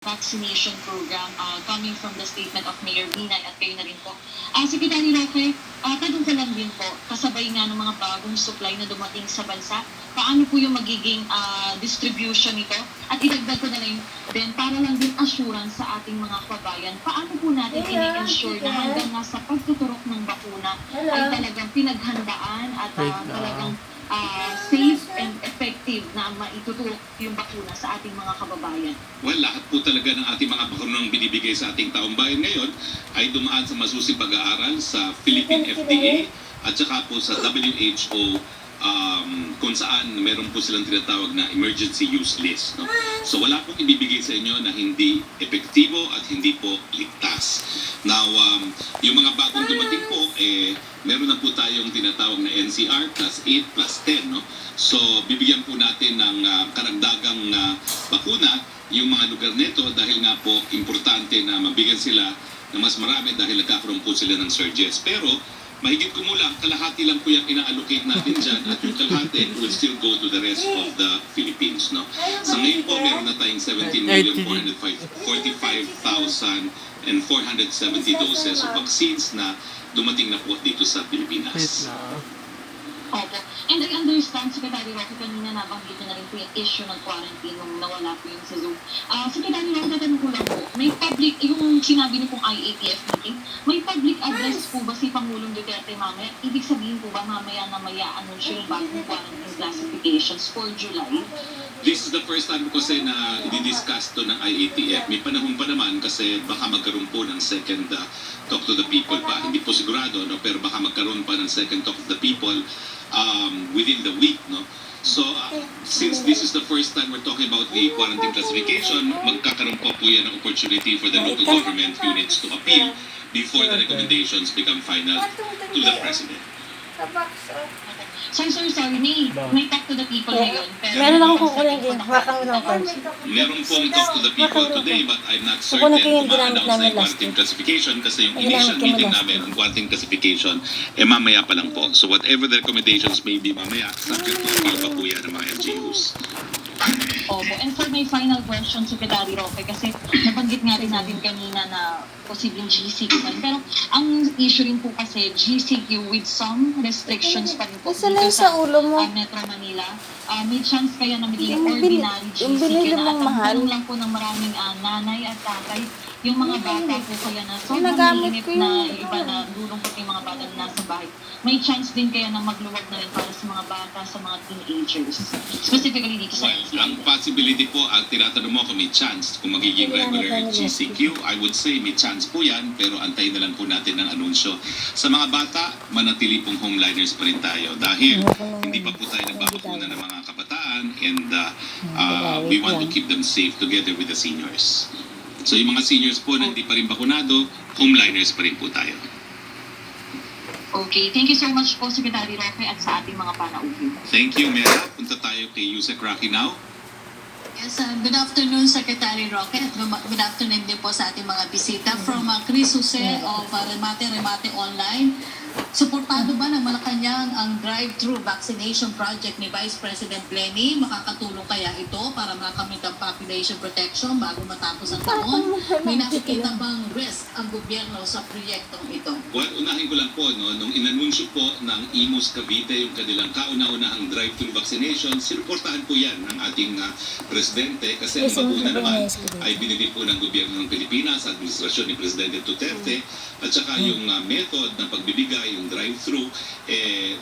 vaccination program coming from the statement of Mayor Binay at kayo na rin po. Secretary Roque, tanong ko lang din po, kasabay nga ng mga bagong supply na dumating sa bansa, paano po yung magiging distribution nito? At idagdag ko na lang din, para lang din assurance sa ating mga kababayan, paano po natin i-ensure na hanggang nasa pagtuturok ng bakuna ay talagang pinaghandaan at talagang safe and effective na maituturok yung bakuna sa ating mga kababayan? Well, lahat po talaga ng ating mga bakunang binibigay sa ating taong bayan ngayon ay dumaan sa masusing pag-aaral sa Philippine FDA at saka po sa WHO kung saan meron po silang tinatawag na emergency use list. No? So wala pong ibibigay sa inyo na hindi epektibo at hindi po ligtas. Now, yung mga bagong dumating po, meron na po tayong tinatawag na NCR plus 8 plus 10. No? So bibigyan po natin ng karagdagang bakuna yung mga lugar nito dahil nga po importante na mabigyan sila ng mas marami dahil nagkakaroon po sila ng surges. Pero mahigit kumulang, kalahati lang po yung ina-allocate natin dyan at yung kalahati will still go to the rest of the Philippines. No? Sa ngayon po, meron na tayong 17,445,470 doses of vaccines na dumating na po dito sa Pilipinas. Opo. And I understand, Secretary Roque, kanina nabanggit na rin po yung issue ng quarantine nung nawala po yung sa Zoom. Secretary Roque, natanong ko lang po, may public, yung sinabi niyo pong IATF meeting, may public address po ba si Pangulong Duterte mamaya? Ibig sabihin po ba mamaya na maya-anunsyo yung bagong quarantine classifications for July? This is the first time kasi na i-discuss to ng IATF. May panahon pa naman kasi baka magkaroon po ng second talk to the people pa. Hindi po sigurado, no? Pero baka magkaroon pa ng second talk to the people within the week. No? So, since this is the first time we're talking about the quarantine classification, magkakaroon pa po yan ng opportunity for the local government units to appeal before the recommendations become final to the President. Sorry, may talk to the people ngayon. Meron akong kukunin din. Hawakan mo lang first. Meron pong talk to the people today but I'm not certain kung ma-announce na yung quarantine classification kasi yung initial meeting namin ang quarantine classification mamaya pa lang po. So whatever the recommendations may be mamaya, subject to appeal pa po yan ng mga LGUs. Opo. And for my final question, Secretary Roque, kasi nabanggit nga rin natin kanina na posibleng GCQ pa rin. Pero ang issue rin po kasi GCQ with some restrictions pa rin po dito sa Metro Manila. May chance kaya na magiging ordinary GCQ na at ang lang po ng maraming nanay at tatay. Yung mga bata po kaya na sobrang mainit na iba na lulungkot yung mga bata na nasa bahay. May chance din kaya na magluwag na rin para sa mga bata, sa mga teenagers. Specifically dito sa ang possibility po, tinatanong mo kung may chance kung magiging regular GCQ, I would say may chance po yan, pero antayin na lang po natin ng anunsyo. Sa mga bata, manatili pong homeliners pa rin tayo dahil hindi pa po tayo nagbabakuna ng mga kabataan and we want to keep them safe together with the seniors. So yung mga seniors po na hindi pa rin bakunado, homeliners pa rin po tayo. Okay, thank you so much po, Secretary Roque, at sa ating mga panauhin. Thank you, Mera. Punta tayo kay Yusek Roque now. Yes, good afternoon, Secretary Roque, at good afternoon din po sa ating mga bisita. From Chris Jose of Remate Online, suportado ba ng Malacanang ang drive-thru vaccination project ni Vice President Lenny? Makakatulong kaya ito para makamit ang population protection bago matapos ang taon? May nakikita bang risk ang gobyerno sa proyektong ito? Well, unahin ko lang po, no, nung inanunsyo po ng Imus Cavite yung kanilang kauna-unahang drive-thru vaccination, sinuportahan po yan ng ating presidente kasi ang bakuna naman ay binili po ng gobyerno ng Pilipinas, administrasyon ni Presidente Duterte, at saka yung method ng pagbibigay, yung drive-thru,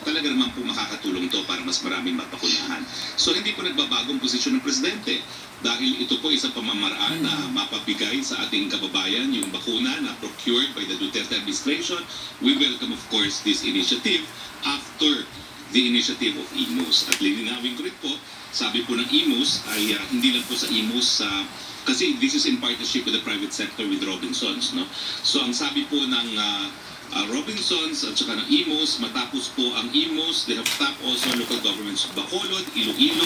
talaga naman po makakatulong to para mas maraming mapakunahan. So hindi po nagbabagong posisyon ng Presidente dahil ito po isang pamamaraan na mapabigay sa ating kababayan yung bakuna na procured by the Duterte administration. We welcome of course this initiative after the initiative of Imus. At lilinawin ko rin po, sabi po ng Imus ay hindi lang po sa Imus kasi this is in partnership with the private sector with Robinsons. No? So ang sabi po ng Robinsons at saka ng Imus, matapos po ang Imus, they have tapped also local governments of Bacolod, Iloilo,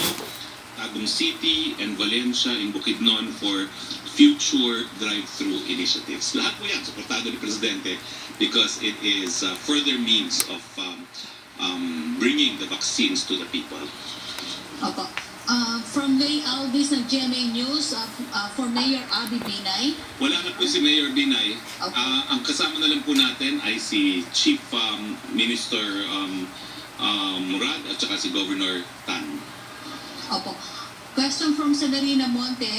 Tagum City, and Valencia in Bukidnon for future drive-thru initiatives. Lahat po yan, suportado ni Presidente because it is further means of bringing the vaccines to the people. Opo. From Lay Alvis ng GMA News, for Mayor Abby Binay. Wala na po si Mayor Binay. Okay. Ang kasama na lang po natin ay si Chief Minister Murad at saka si Governor Tan. Opo. Question from Celerina Monte,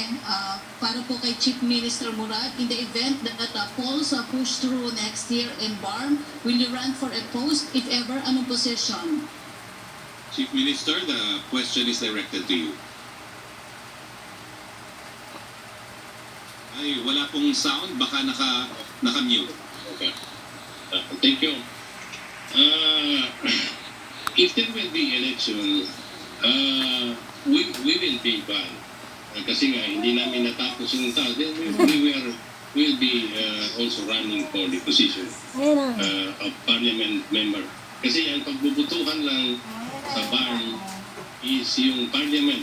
para po kay Chief Minister Murad. In the event that polls are pushed through next year in BARM, will you run for a post? If ever, anong position? Chief Minister, the question is directed to you. Ay, wala pong sound. Baka naka-mute. Okay. Thank you. If there will be election, we will be banned. Kasi nga, hindi namin natapos yung task. Then we'll be also running for the position of parliament member. Kasi ang pagbubutuhan lang sa BARM is yung parliament.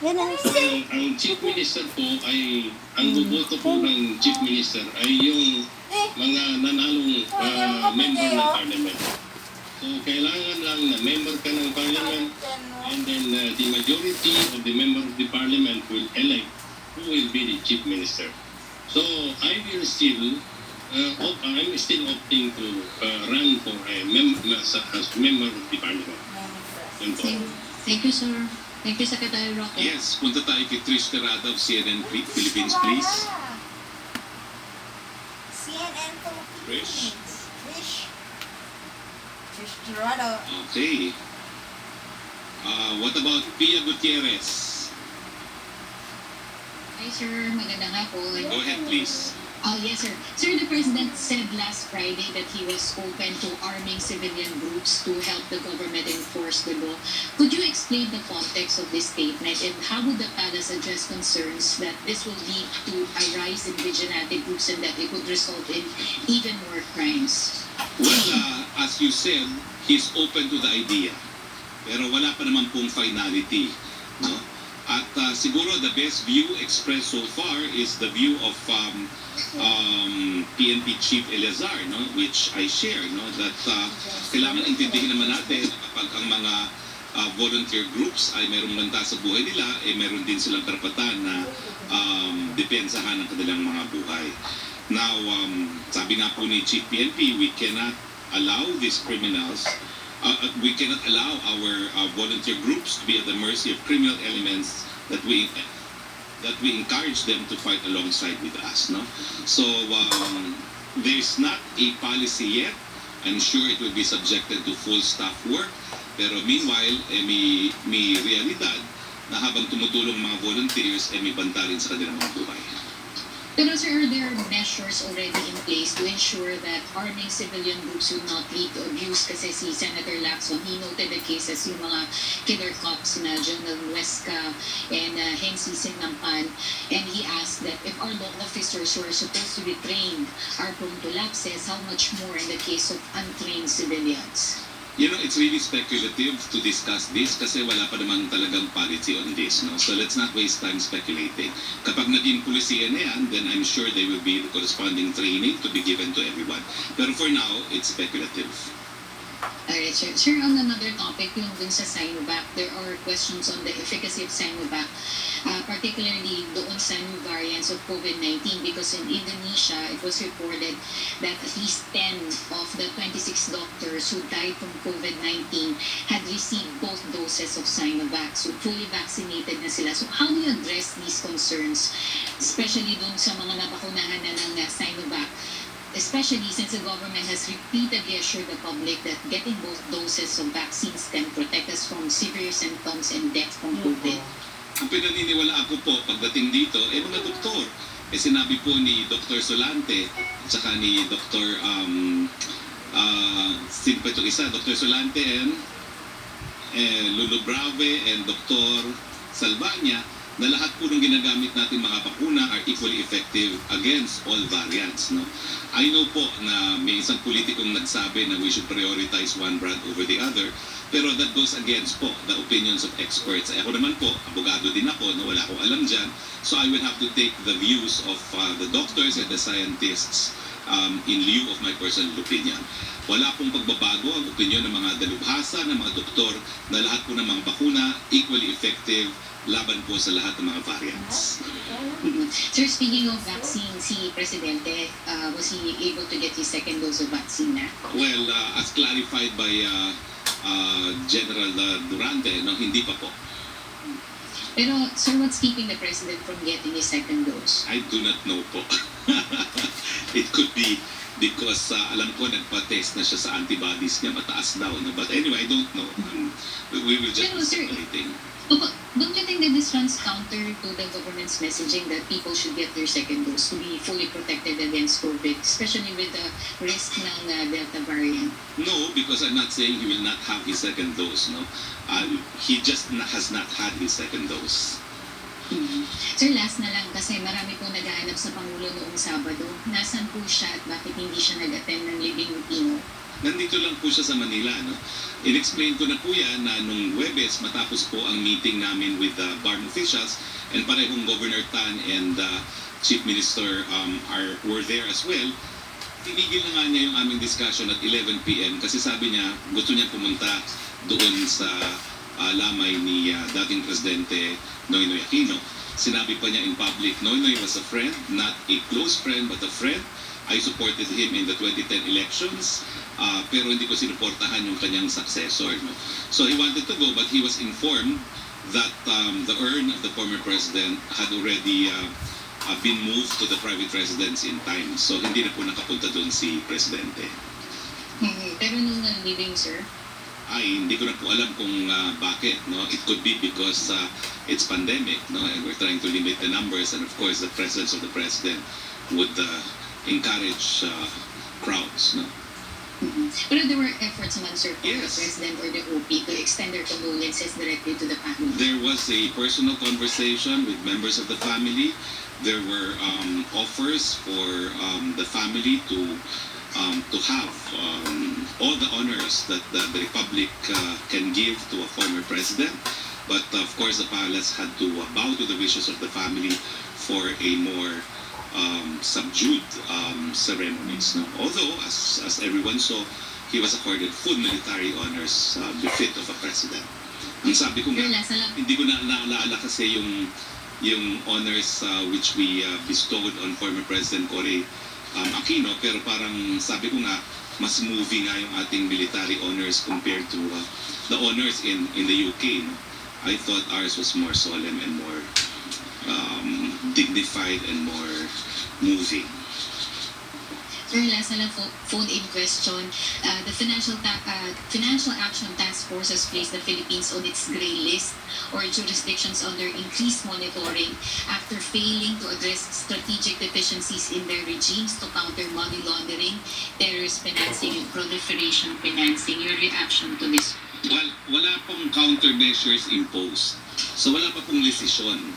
Ang chief minister po ay, ang buboto po ng chief minister ay yung mga nanalong member ng parliament. So, kailangan lang na member ka ng parliament, and then the majority of the member of the parliament will elect who will be the chief minister. So, I'm still opting to run for a as member of the parliament. Thank you, sir. Thank you, Secretary Roque. Yes, punta tayo kay Trish Terada of CNN Philippines, please. CNN Trish. Philippines. Trish Dorado. Okay. What about Pia Gutierrez? Hi sir, magandang hapon. Go ahead, please. Yes sir. Sir, the President said last Friday that he was open to arming civilian groups to help the government enforce the law. Could you explain the context of this statement and how would the palace address concerns that this will lead to a rise in vigilante groups and that it could result in even more crimes? Well, as you said, he's open to the idea. Pero wala pa naman pong finality. No? At siguro the best view expressed so far is the view of PNP Chief Eleazar, no? Which I share, no? That kailangan intindihin naman natin na kapag ang mga volunteer groups ay mayroong banta sa buhay nila, eh meron din silang karapatan na depensahan ang kanilang mga buhay. Now, sabi nga po ni Chief PNP, we cannot allow these criminals, we cannot allow our volunteer groups to be at the mercy of criminal elements that we encourage them to fight alongside with us. No? So, there's not a policy yet. I'm sure it will be subjected to full staff work. Pero meanwhile, may realidad na habang tumutulong mga volunteers, may banta rin sa kanilang mga buhay. Pero sir, are there measures already in place to ensure that arming civilian groups will not lead to abuse? Kasi si Senator Lacson, he noted the cases yung mga killer cops na General Huesca and Hensi Sinampan, and he asked that if our law officers who are supposed to be trained are prone to lapses, how much more in the case of untrained civilians? You know, it's really speculative to discuss this kasi wala pa naman talagang policy on this. No? So let's not waste time speculating. Kapag naging pulisiya na yan, then I'm sure there will be the corresponding training to be given to everyone. Pero for now, it's speculative. Alright, sir. Sir, on another topic, yung dun sa Sinovac, there are questions on the efficacy of Sinovac, particularly doon sa new variants of COVID-19 because in Indonesia, it was reported that at least 10 of the 26 doctors who died from COVID-19 had received both doses of Sinovac. So, fully vaccinated na sila. So, how do you address these concerns, especially dun sa mga nabakunahan na ng Sinovac? Especially since the government has repeatedly assured the public that getting both doses of vaccines can protect us from severe symptoms and death from COVID. Ang pinaniniwala ako po pagdating dito, mga doktor. Sinabi po ni Dr. Solante at saka ni Dr. Sino pa itong isa? Dr. Solante and Lulu Brave and Dr. Salvania na lahat po ng ginagamit natin mga bakuna are equally effective against all variants. No? I know po na may isang politikong nagsabi na we should prioritize one brand over the other, pero that goes against po the opinions of experts. Ako naman po, abogado din ako na wala akong alam dyan, so I will have to take the views of the doctors and the scientists in lieu of my personal opinion. Wala pong pagbabago ang opinion ng mga dalubhasa, ng mga doktor, na lahat po ng mga bakuna equally effective laban po sa lahat ng mga variants. Sir, speaking of vaccine, si Presidente, was he able to get his second dose of vaccine na? Well, as clarified by General Durante, no, hindi pa po. Pero, sir, what's keeping the President from getting his second dose? I do not know po. It could be because alam ko nagpa-test na siya sa antibodies niya, mataas daw. No? But anyway, I don't know. We will just Pero, be sir, speculating. Don't you think that this runs counter to the government's messaging that people should get their second dose to be fully protected against COVID, especially with the risk ng Delta variant? No, because I'm not saying he will not have his second dose. No, he just has not had his second dose. Sir, last na lang kasi marami po naghahanap sa Pangulo noong Sabado. Nasaan po siya at bakit hindi siya nag-attend ng Living Latino? Nandito lang po siya sa Manila. No? In-explain ko na po yan na nung Huwebes matapos po ang meeting namin with the BARM officials and parehong Governor Tan and Chief Minister were there as well. Tinigil na nga niya yung aming discussion at 11 p.m. kasi sabi niya gusto niya pumunta doon sa lamay ni dating Presidente Noynoy Aquino. Sinabi pa niya in public, Noynoy was a friend, not a close friend but a friend. I supported him in the 2010 elections, pero hindi ko sinuportahan yung kanyang successor. No? So he wanted to go, but he was informed that the urn of the former president had already been moved to the private residence in time. So hindi na po nakapunta doon si Presidente. Pero nung living, sir? Ay, hindi ko na po alam kung bakit. No? It could be because it's pandemic, no? And we're trying to limit the numbers, and of course the presence of the president would encourage crowds. No? Pero there were efforts naman, sir, for Yes. the President or the OP to extend their condolences directly to the family. There was a personal conversation with members of the family. There were offers for the family to have all the honors that the Republic can give to a former president. But of course, the palace had to bow to the wishes of the family for a more subdued ceremonies. No? Although, as everyone saw, he was accorded full military honors befit of a president. Ang sabi ko nga, hindi ko na naaalala kasi yung honors which we bestowed on former President Roque Aquino, pero parang sabi ko nga, mas moving nga yung ating military honors compared to the honors in the UK. No? I thought ours was more solemn and more dignified and more moving. Sir, last na lang phone-in question. The Financial Action Task Force has placed the Philippines on its gray list or jurisdictions under increased monitoring after failing to address strategic deficiencies in their regimes to counter money laundering, terrorist financing, and proliferation financing. Your reaction to this? Well, wala pong countermeasures imposed. So wala pa pong desisyon.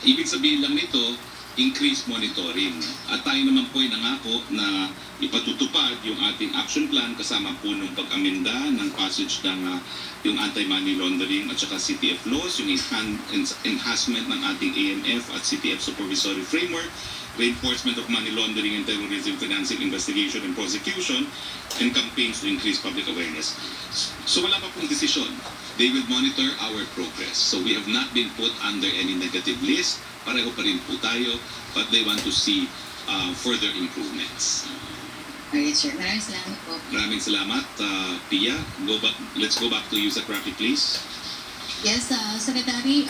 Ibig sabihin lang nito, increased monitoring. At tayo naman po ay nangako na ipatutupad yung ating action plan kasama po nung pag-amenda ng passage ng yung anti-money laundering at saka CTF laws, yung enhancement ng ating AMF at CTF supervisory framework, reinforcement of money laundering and terrorism financing investigation and prosecution, and campaigns to increase public awareness. So wala pa pong desisyon. They will monitor our progress. So we have not been put under any negative list. Pareho pa rin po tayo, but they want to see further improvements. Alright, sir. Maraming salamat po. Maraming salamat, Pia. Let's go back to you sa traffic, please. Yes, Secretary,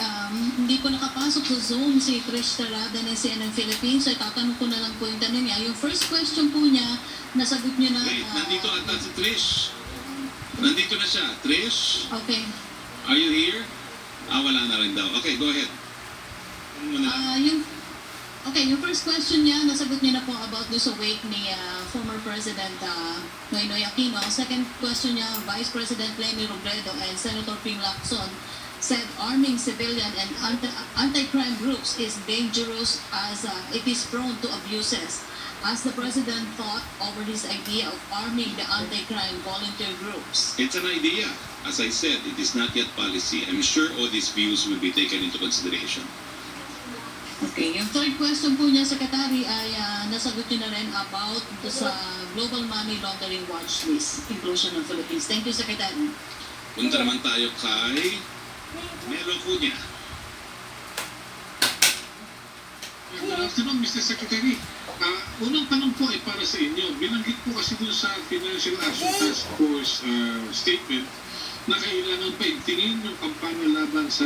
hindi po nakapasok sa Zoom si Trish Tarada ng CNN Philippines. So, tatanong ko na lang po yung tanong niya. Yung first question po niya, nasagot niya na... Wait, nandito ata si Trish. Nandito na siya. Trish, Okay. are you here? Wala na rin daw. Okay, go ahead. Yung first question niya, nasagot niya na po about do sa wake ni former President Noynoy Aquino. Second question niya, Vice President Lenny Robredo and Senator Ping Lacson said arming civilian and anti-crime groups is dangerous as it is prone to abuses. Has the President thought over this idea of arming the anti-crime volunteer groups? It's an idea. As I said, it is not yet policy. I'm sure all these views will be taken into consideration. Okay, yung third question po niya, Secretary, ay nasagot niyo na rin about sa Global Money Laundering Watch List, inclusion ng Philippines. Thank you, Secretary. Punta naman tayo kay Melo Cunha. Good afternoon, Mr. Secretary. Unang tanong po ay para sa inyo. Binanggit po kasi dun sa Financial Action Task Force statement na kailangan paigtingin yung kampanya laban sa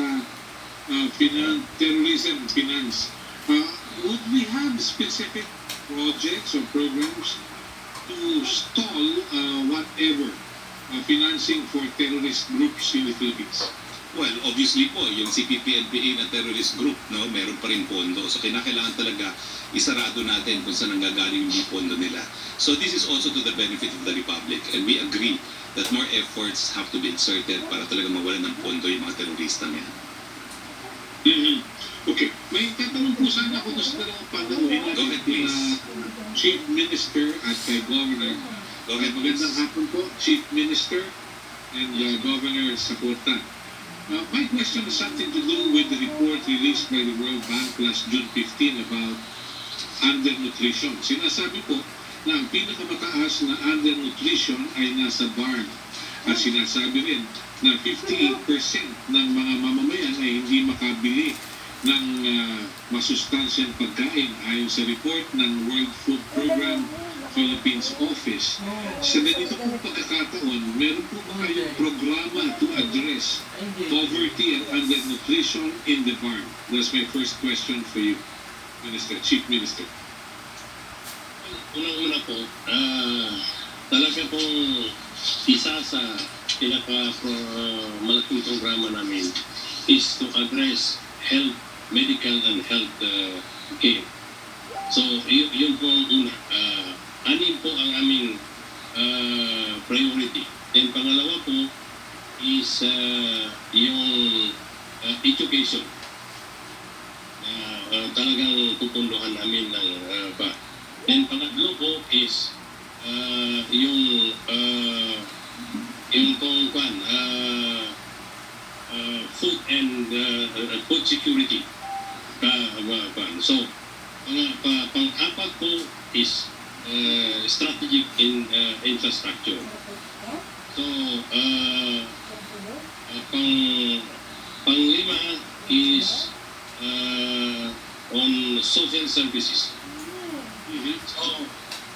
terrorism finance. Would we have specific projects or programs to stall whatever financing for terrorist groups in the Philippines? Well, obviously po, yung CPP-NPA na terrorist group, no, meron pa rin pondo. So, kinakailangan talaga isarado natin kung saan nanggagaling yung pondo nila. So, this is also to the benefit of the Republic. And we agree that more efforts have to be inserted para talaga mawalan ng pondo yung mga terrorista na yan. Okay. May tatanong po sana ako sa dalawang panauhin Go ahead, natin please. Chief Minister at kay Governor. Go ahead, please. Magandang hapon po, Chief Minister and Governor Saporta. My question has something to do with the report released by the World Bank last June 15 about undernutrition. Sinasabi po na ang pinakamataas na undernutrition ay nasa barn. At sinasabi rin na 58% ng mga mamamayan ay hindi makabili ng masustansyang pagkain ayon sa report ng World Food Program Philippines Office. Sa ganito pong pagkakataon, meron po ba kayong programa to address poverty and undernutrition in the farm? That's my first question for you, Minister, Chief Minister. Unang-una po, talaga pong isa sa malaking programa namin is to address health, medical and health care. So, yun po ang una. Anin po ang aming priority. And pangalawa po is yung education. Talagang pupunduhan namin ng ba. And pangatlo po is yung food and food security. So, pang-apat po is strategic in infrastructure. So, pang-lima is on social services. So,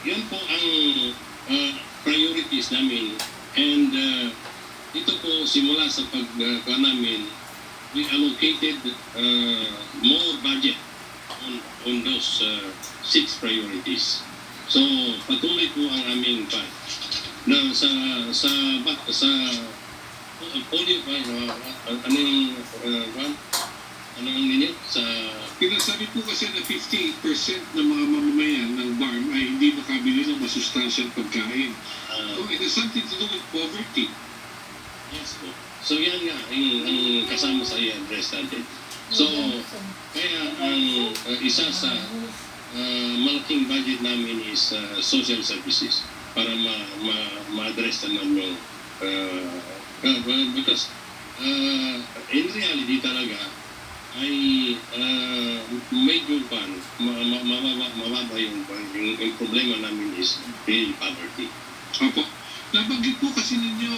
yun po ang priorities namin. And ito po, simula sa namin, we allocated more budget on those 6 priorities. So, patuloy po ang aming na sa polio pa, anong ninyo? Sa Pinasabi po kasi na 58% ng mga mamamayan ng BARM ay hindi makabili ng masustansyang pagkain. So, it has something to do with poverty. yes po. So, yan nga, ang kasama sa i-address natin. So, kaya ang isa sa malaking budget namin is social services para ma-address naman yung because in reality talaga ay medyo mababa yung problema namin is really poverty. Opo. Nabanggit po kasi ninyo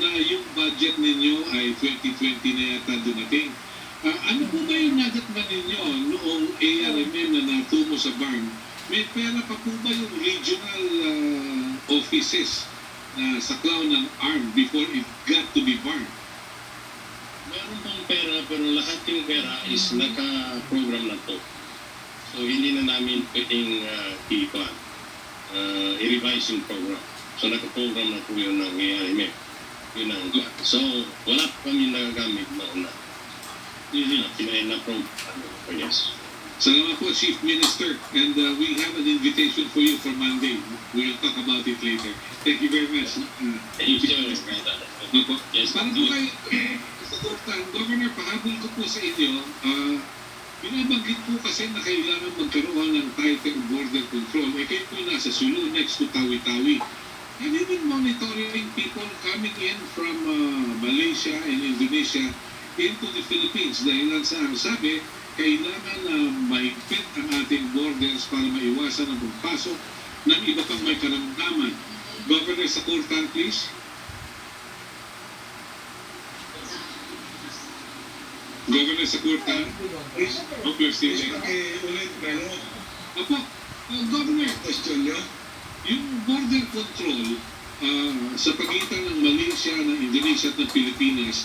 na yung budget ninyo ay 2020 na yata dumating. Ano po ba yung nadatman ninyo noong ARMM na natumo sa BARM? May pera pa po ba yung regional offices na saklaw ng ARM before it got to be BARM? Meron pang pera pero lahat yung pera is naka-program na to. So hindi na namin pwedeng i-revise yung program. So naka-program na po yun ng ARMM. Yun ang so wala pa kami nagagamit na una. Pinayin na program. Yes. Salamat po, Chief Minister. And we have an invitation for you for Monday. We'll talk about it later. Thank you very much. Thank you. Yes, para po kayo, Governor, pahabol ko po sa inyo, binabanggit po kasi na kailangan magkaroon ng tighter border control. Kayo po nasa Sulu, next to Tawi-Tawi. Have you been monitoring people coming in from Malaysia and Indonesia into the Philippines? Dahil lang sa sabi, kailangan na mahigpit ang ating borders para maiwasan ang pagpasok ng iba pang may karamdaman. Governor Sakurtan, please. Governor Sakurtan, please. Stephen. Ulit, pero Apo, Governor, question nyo, yung border control sa pagitan ng Malaysia, ng Indonesia at ng Pilipinas,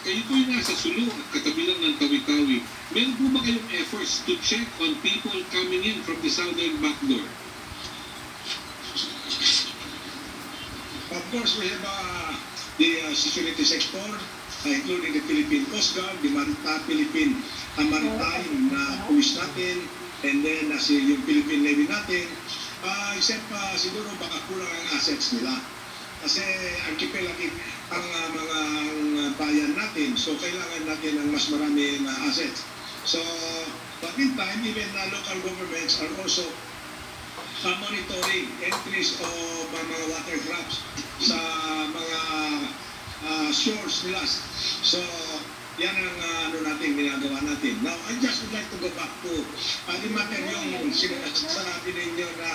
kayo po yung nasa Sulu at katabi lang ng Tawi-Tawi. Meron po ba kayong efforts to check on people coming in from the southern backdoor? of course, we have the security sector, including the Philippine Coast Guard, the Philippine Maritime na police natin, and then yung Philippine Navy natin, except siguro baka kulang ang assets nila. Kasi archipelagic ang mga bayan natin, so kailangan natin ng mas maraming assets. So, but in time, even local governments are also monitoring entries of mga watercrafts sa mga shores nila. So, yan ang natin ginagawa natin. Now, I just would like to go back to the matter yung sinasabi ninyo na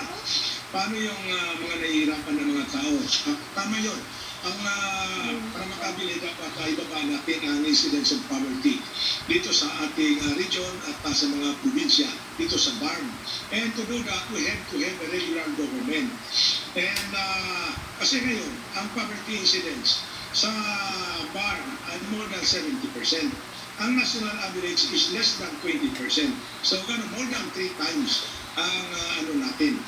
paano yung mga nahihirapan ng mga tao. Tama yun. Ang para makabili dapat ibaba natin ang incidence of poverty dito sa ating region at sa mga probinsya, dito sa BARM. And to do that, we have to have a regular government. And kasi ngayon, ang poverty incidence sa BARM ay more than 70%. Ang national average is less than 20%. So, more than 3 times ang natin,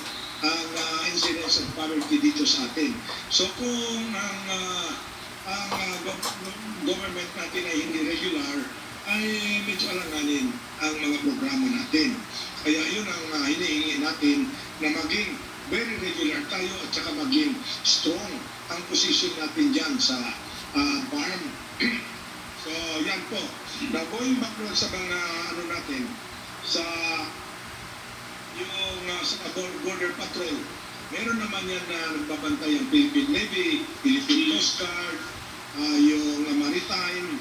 ang incidence of poverty dito sa atin. So, kung ang government natin ay hindi regular, ay medyo alanganin ang mga programa natin. Kaya yun ang hinihingi natin na maging very regular tayo at saka maging strong ang position natin dyan sa BARM. So, yan po. Now, going back sa mga natin, sa yung sa border patrol, meron naman yan na nagbabantay ang Philippine Navy, Philippine Coast Guard, yung Maritime,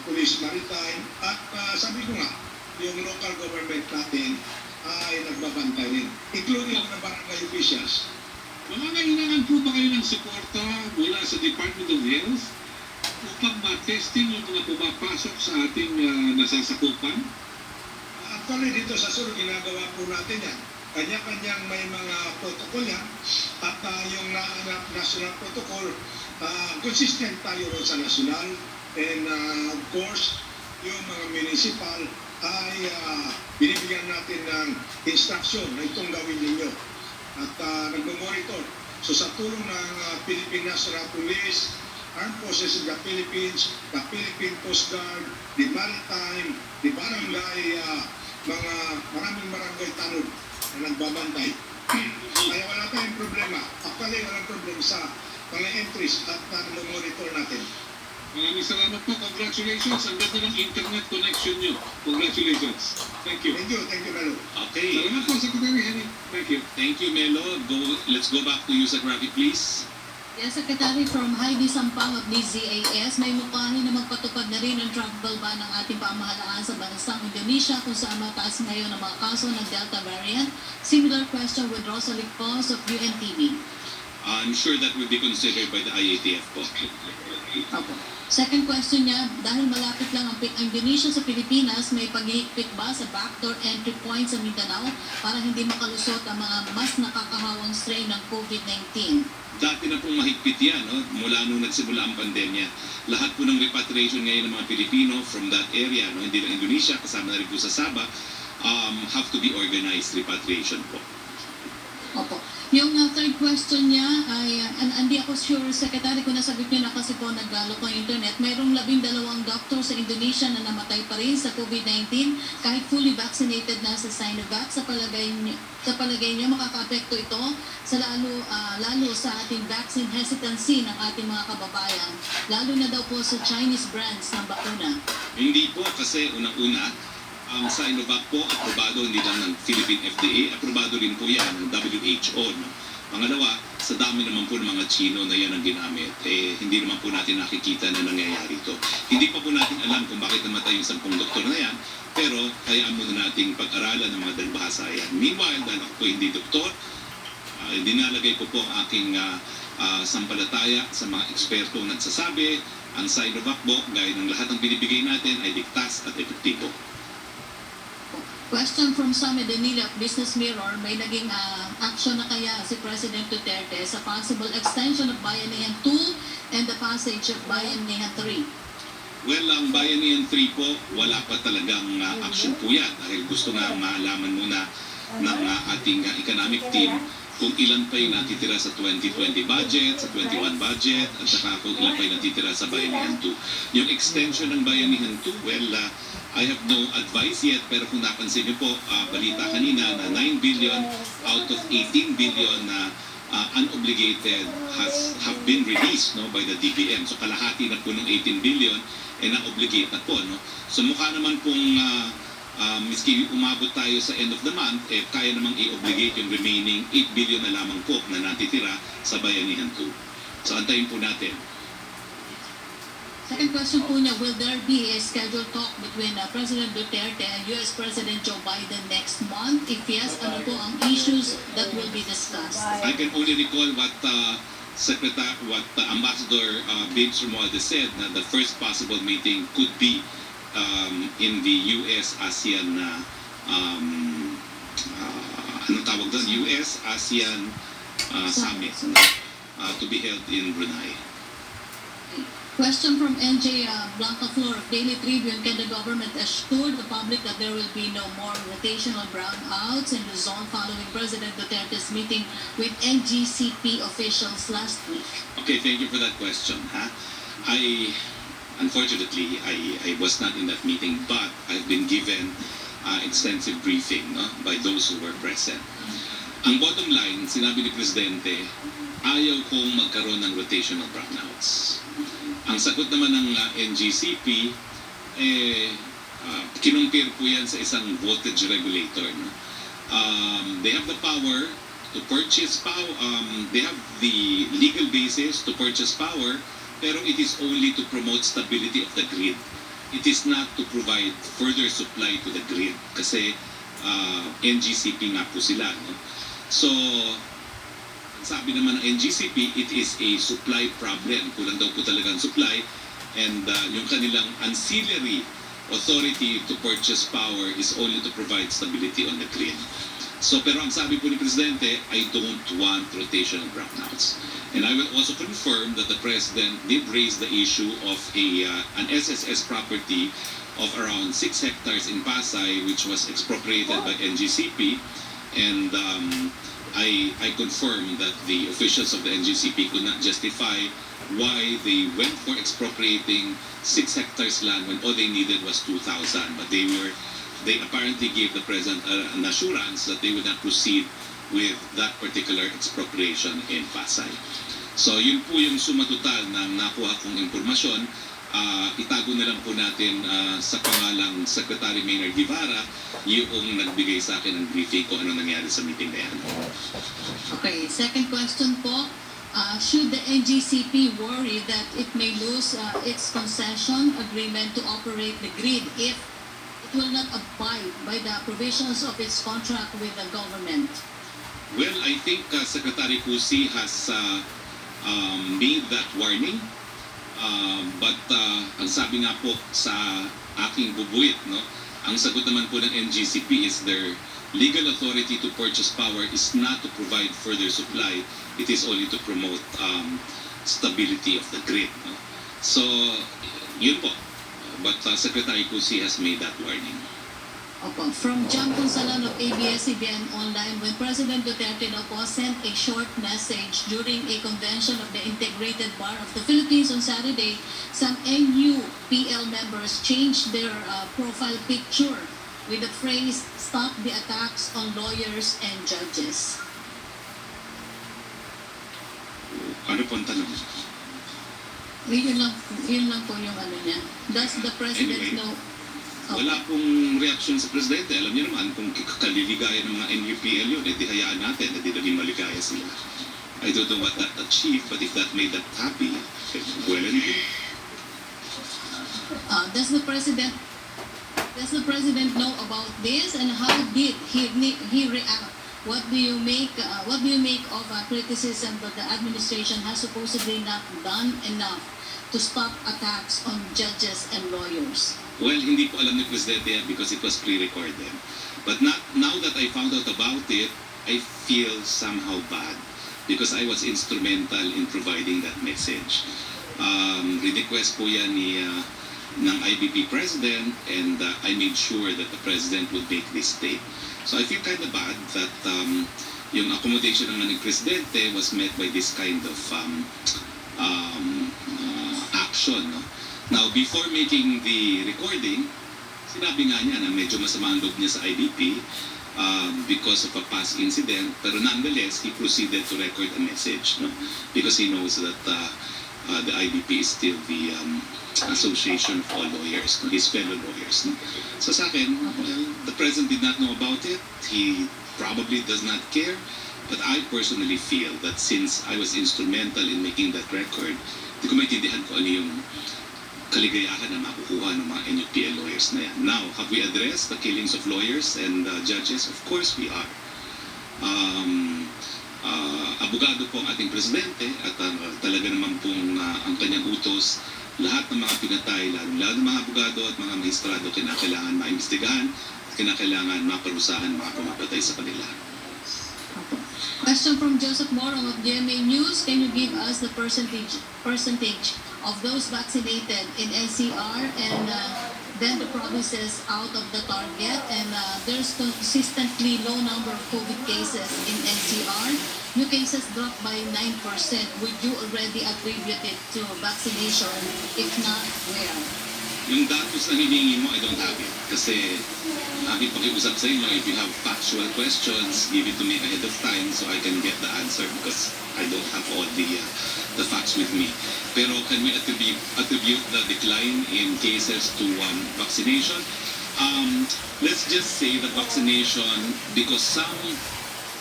Police Maritime, at sabi ko nga, yung local government natin ay nagbabantay rin, including mga barangay officials. Nangangailangan po ba kayo ng suporta mula sa Department of Health upang ma-testing yung mga pumapasok sa ating nasasakupan? Actually, dito sa Sur, ginagawa po natin yan. Kanya-kanyang may mga protocol yan. At yung national protocol, consistent tayo rin sa national. And of course, yung mga municipal ay binibigyan natin ng instruction na itong gawin ninyo. At nagmamonitor. So sa tulong ng Philippine National Police, Armed Forces of the Philippines, the Philippine Coast Guard, the Maritime, the Barangay, maraming barangay tanod na nagbabantay. Kaya wala tayong problema. Actually, walang problema sa mga entries at monitor natin. Maraming salamat po. Congratulations. Ang ganda ng internet connection nyo. Congratulations. Thank you. Thank you, Melo. Okay. Salamat po, Secretary Henry. Thank you. Thank you, Melo. Let's go back to you sa graphic, please. Yes, Secretary, from Heidi Sampang of DZAS, may mukhahin na magpatupad na rin ang travel ban ng ating pamahalaan sa bansang Indonesia kung saan mataas ngayon ang mga kaso ng Delta variant. Similar question with Rosalie Pons of UNTV. I'm sure that will be considered by the IATF po. Opo. Second question niya, dahil malapit lang ang Indonesia sa Pilipinas, may paghihigpit ba sa backdoor entry point sa Mindanao para hindi makalusot ang mga mas nakakahawang strain ng COVID-19? Dati na pong mahigpit yan, no? Mula nung nagsimula ang pandemya. Lahat po ng repatriation ngayon ng mga Pilipino from that area, no? Hindi lang Indonesia, kasama na rin po sa Sabah, have to be organized repatriation po. Opo. Yung third question niya ay, hindi ako sure, Secretary, kung nasagot niyo na kasi po naglalo ko internet, mayroong 12 doktor sa Indonesia na namatay pa rin sa COVID-19 kahit fully vaccinated na sa Sinovac. Sa palagay niyo, makaka-apekto ito sa lalo sa ating vaccine hesitancy ng ating mga kababayan, lalo na daw po sa Chinese brands ng bakuna. Hindi po, kasi unang-una, ang Sinovac po, aprobado hindi lang ng Philippine FDA, aprobado rin po yan ng WHO. No? Pangalawa, sa dami naman po ng mga Chino na yan ang ginamit, hindi naman po natin nakikita na nangyayari ito. Hindi pa po natin alam kung bakit namatay yung 10 doktor na yan, pero hayaan muna nating pag-aralan ng mga dalbahasa yan. Meanwhile, dahil ako po hindi doktor, dinalagay ko po ang aking sampalataya sa mga ekspertong nagsasabi, ang Sinovac po, gaya ng lahat ng binibigay natin, ay ligtas at epektibo. Question from Sammy Danila of Business Mirror, may naging action na kaya si President Duterte sa possible extension of Bayanihan 2 and the passage of Bayanihan 3? Well, ang Bayanihan 3 po, wala pa talagang action po yan dahil gusto nga maalaman muna ng ating economic team kung ilan pa yung natitira sa 2020 budget, sa 21 budget, at saka kung ilan pa yung natitira sa Bayanihan 2. Yung extension ng Bayanihan 2, well, I have no advice yet, pero kung napansin niyo po, balita kanina na 9 billion out of 18 billion na unobligated have been released by the DBM. So kalahati na po ng 18 billion na-obligate na po. No? So mukha naman pong miski umabot tayo sa end of the month, kaya namang i-obligate yung remaining 8 billion na lamang po na natitira sa Bayanihan 2. So antayin po natin. Second question po niya, will there be a scheduled talk between President Duterte and US President Joe Biden next month? If yes, ano po ang issues that will be discussed? I can only recall what Ambassador Babes Romualdez said, na the first possible meeting could be in the US-ASEAN anong tawag doon? US-ASEAN Summit to be held in Brunei. Question from NJ Blancaflor of Daily Tribune. Can the government assure the public that there will be no more rotational brownouts in the zone following President Duterte's meeting with NGCP officials last week? Okay, thank you for that question. Unfortunately, I was not in that meeting, but I've been given extensive briefing by those who were present. Ang bottom line, sinabi ni Presidente, ayaw kong magkaroon ng rotational brownouts. Ang sagot naman ng NGCP, kinumpir po yan sa isang voltage regulator. No? They have the power to purchase power, they have the legal basis to purchase power, pero it is only to promote stability of the grid. It is not to provide further supply to the grid kasi NGCP nga po sila. No? So, sabi naman ng NGCP, it is a supply problem. Kulang daw po talaga ang supply. And yung kanilang ancillary authority to purchase power is only to provide stability on the grid. So, pero ang sabi po ni Presidente, I don't want rotational brownouts. And I will also confirm that the President did raise the issue of an SSS property of around 6 hectares in Pasay, which was expropriated by NGCP. And I confirm that the officials of the NGCP could not justify why they went for expropriating 6 hectares land when all they needed was 2,000. But they apparently gave the President an assurance that they would not proceed with that particular expropriation in Pasay. So yun po yung suma total ng nakuha kong impormasyon. Itago na lang po natin sa pangalang Secretary Maynard Guevara yung nagbigay sa akin ng briefing kung ano nangyari sa meeting na yan. Okay, second question po. Should the NGCP worry that it may lose its concession agreement to operate the grid if it will not abide by the provisions of its contract with the government? Well, I think Secretary Cusi has made that warning. But ang sabi nga po sa aking bubuit, no, ang sagot naman po ng NGCP is their legal authority to purchase power is not to provide further supply. It is only to promote stability of the grid. No? So, yun po. But Secretary Cusi has made that warning. Opo. From John Consalan of ABS-CBN Online, when President Duterte daw po sent a short message during a convention of the Integrated Bar of the Philippines on Saturday, some NUPL members changed their profile picture with the phrase, "Stop the attacks on lawyers and judges." Ano po ang tanong? Yun lang po yung ano niya. Does the President Anyway. know? Wala pong reaksyon sa presidente. Alam niyo naman, kung kaliligaya ng mga NUPL yun, di hayaan natin, di naging maligaya sila. I don't know what that achieved, but if that made them happy, well and good. Does the president know about this, and how did he react? What do you make of criticism that the administration has supposedly not done enough to stop attacks on judges and lawyers? Well, hindi po alam ni Presidente yan because it was pre-recorded. But now that I found out about it, I feel somehow bad because I was instrumental in providing that message. Request po yan ng IBP President, and I made sure that the President would make this tape. So I feel kind of bad that yung accommodation naman ng Presidente was met by this kind of action. No? Now, before making the recording, sinabi nga niya na medyo masama ang loob niya sa IBP because of a past incident, pero nonetheless, he proceeded to record a message, no? Because he knows that the IBP is still the association of all lawyers, no? His fellow lawyers. No? So sa akin, well, the President did not know about it. He probably does not care. But I personally feel that since I was instrumental in making that record, hindi ko maintindihan ko ano yung kaligayahan na makukuha ng mga NUPL lawyers na yan. Now, have we addressed the killings of lawyers and judges? Of course we are. Abogado po ang ating presidente at talaga naman pong ang kanyang utos, lahat ng mga pinatay, lalo ng mga abogado at mga magistrado, kinakailangan maimbestigahan at kinakailangan maparusahan mga pumapatay sa kanila. Question from Joseph Moro of GMA News. Can you give us the percentage of those vaccinated in NCR and then the provinces out of the target? And there's consistently low number of COVID cases in NCR. New cases dropped by 9%. Would you already attribute it to vaccination? If not, where? Yung datos na hinihingi mo, I don't have it. Kasi aking pakiusap sa inyo, if you have factual questions, give it to me ahead of time so I can get the answer because I don't have all the facts with me. Pero can we attribute the decline in cases to vaccination? Let's just say the vaccination, because some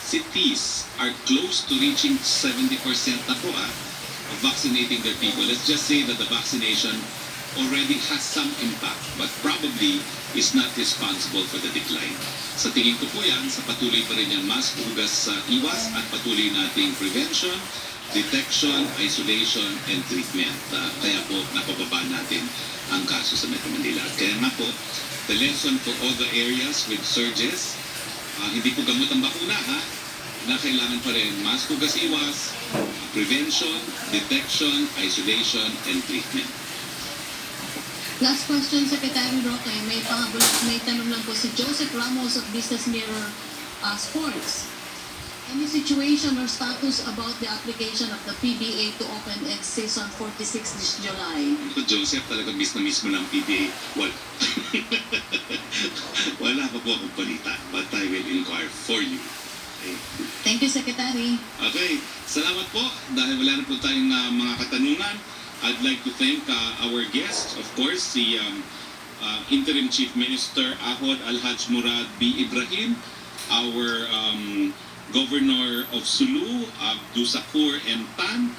cities are close to reaching 70% na po of vaccinating their people. Let's just say that the vaccination already has some impact but probably is not responsible for the decline. Sa tingin ko po yan, sa patuloy pa rin yung mas hugas sa iwas at patuloy nating prevention, detection, isolation, and treatment. Kaya po napababa natin ang kaso sa Metro Manila. Kaya nga po, the lesson for all the areas with surges, hindi po gamot ang bakuna na kailangan pa rin mas hugas iwas, prevention, detection, isolation, and treatment. Last question, Secretary Roque. May tanong lang po si Joseph Ramos of Business Mirror Sports. Any situation or status about the application of the PBA to open its season 46 this July? Joseph, talagang miss na mismo ng PBA. Wala pa po akong balita, but I will inquire for you. Okay. Thank you, Secretary. Okay, salamat po. Dahil wala na po tayong mga katanungan, I'd like to thank our guest, of course, the Interim Chief Minister Ahod Alhaj Murad B. Ibrahim, our Governor of Sulu, Abdusakur M. Tan,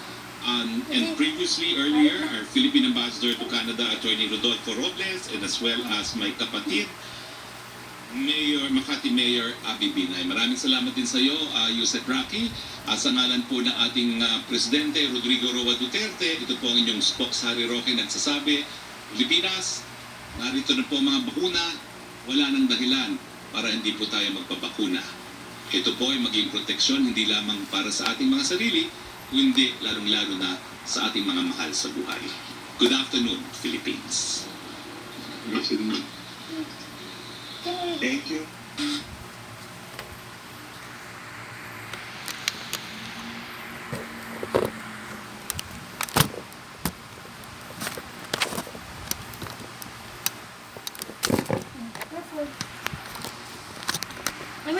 and previously earlier, our Philippine Ambassador to Canada, Attorney Rodolfo Robles, and as well as my kapatid, Makati Mayor Abby Binay. Maraming salamat din sa iyo, Yusek Roque. Sa ngalan po ng ating Presidente Rodrigo Roa Duterte, ito po ang inyong Spokesman Roque nagsasabi, Pilipinas, narito na po mga bakuna, wala nang dahilan para hindi po tayo magpabakuna. Ito po ay maging proteksyon hindi lamang para sa ating mga sarili, kundi lalong-lalo na sa ating mga mahal sa buhay. Good afternoon, Philippines. Thank you. Ay,